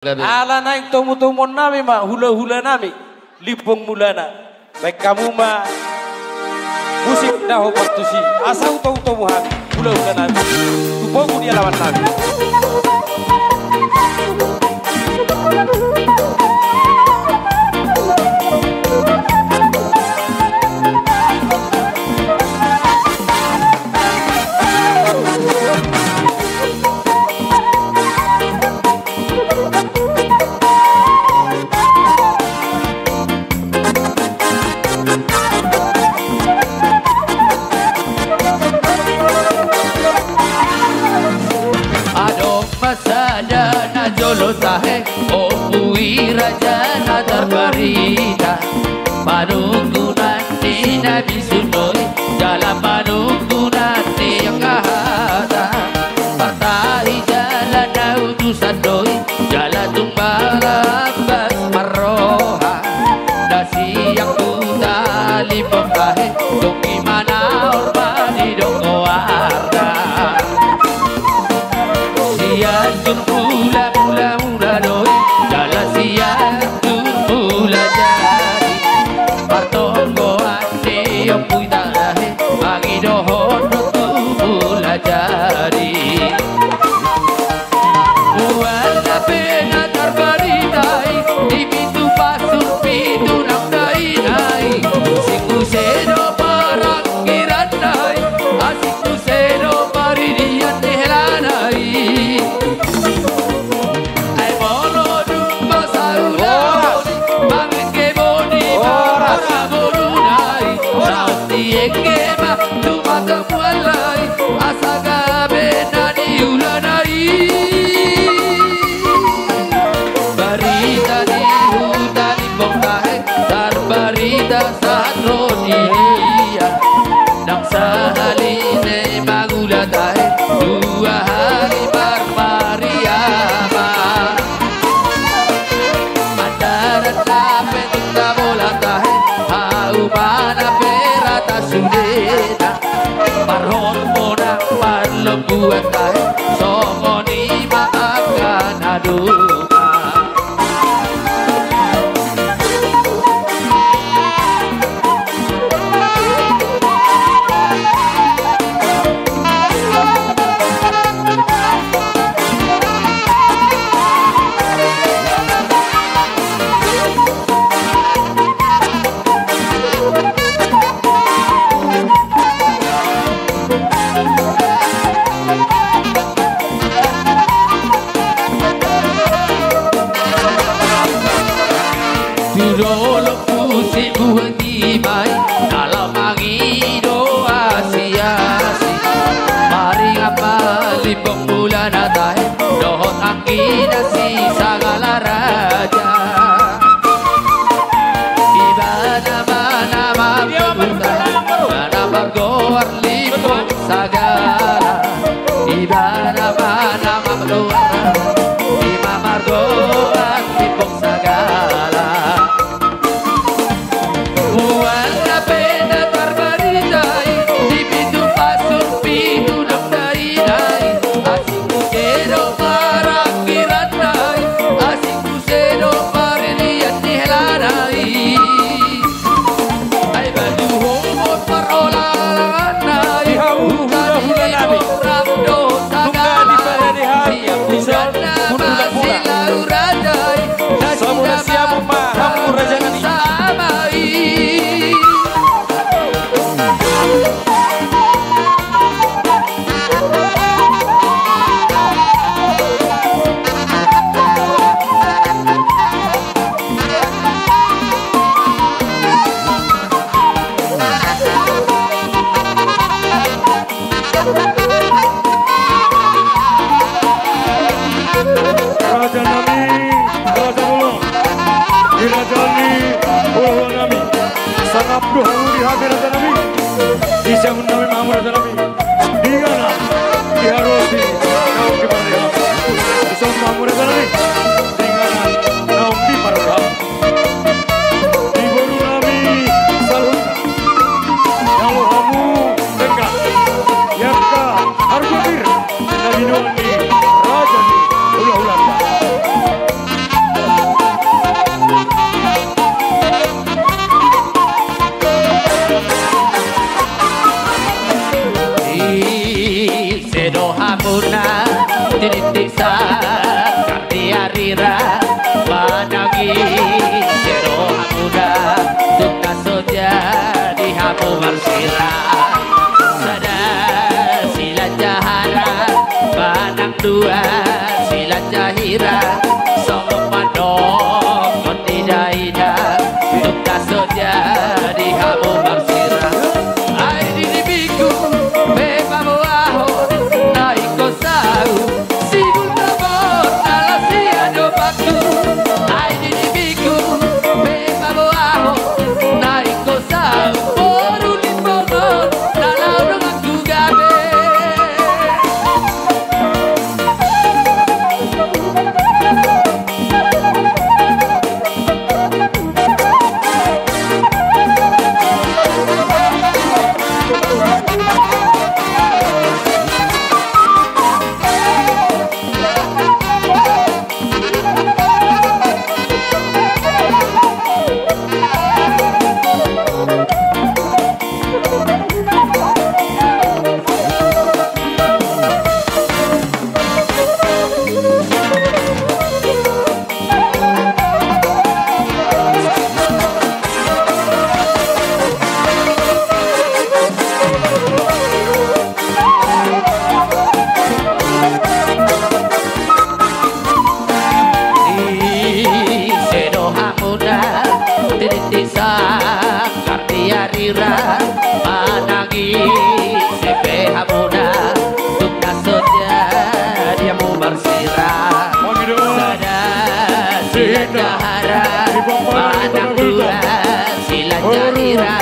Ala naik tomu-tomu nami mak hula-hula nami lipung mulana. Baik kamu mah musik dah waktu si asal tomu hami hula-hula nami. Tupoku dia lawan nami. Jolo tahe opui raja na darbarita panungkunan ni nabi sunoi dalam panungkunan ni yang kahata partai jalan daudusan doi jalan tumbalang bas maroha dasi yang tuta lipong tahe dong gimana orba di doko warga sian turpula buat tahe songoni maafkan aduh Dolo pusing buang di mai dalam angin doa sia-sia mari ngapali pembulan atahe dohot angin si sagala raja ibada mana mamputai mana bergoar lipong sagala ibada mana mamputai ima margoar lipong sagala Abdul Hamid Raja Nabi, Isya Nabi Muhammad Raja Nabi, Digana, Diharosi, Naum di Parga, Isya Muhammad Raja Nabi, Digana, Naum di Parga, Ibu Nabi Salhuna, Namu Hamu Tengah, Yakka Hargodir, Nabi Nuani Raja Ni, Ulah-ulah. arira Managi sero hamuda Tukka soja di hamu marsira Sada sila jahara Banang dua sila jahira Songok manok kondi daida Tukka soja di hamu marsira Ai di biku beba moaho naiko sau Sigul tabor nalasia do paku Ai di biku beba moaho naiko sau Boru limbonon dalau aku gabe Managi sepe hamuna Tukka soja dia mau bersira Sada sila jahara Manang dua sila jahira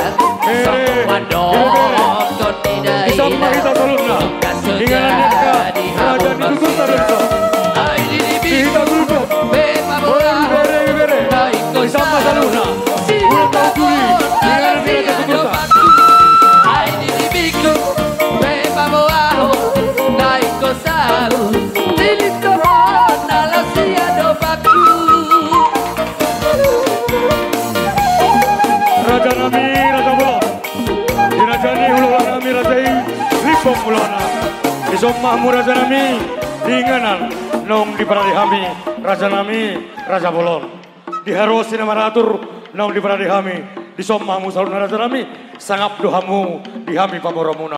Sokong mandok kondi daida Tukka soja di hamu bersira Ai di biku beba boaho naiko saluna Sigul tabor nalasia do paku Ai di biku beba boaho naiko sau Sigul tabor nalasia do paku Raja Nami, Raja Bolon Dirajani Hululan Nami, Rajai Lipong Mulana Isok Mahmud Raja Nami Dinganan Nong di Paradihami Raja Nami, Raja Bolon Diharosi nama ratur Nong di Paradihami Isok Mahmud Salun Raja Nami Sangap dohamu Dihami Pamoromuna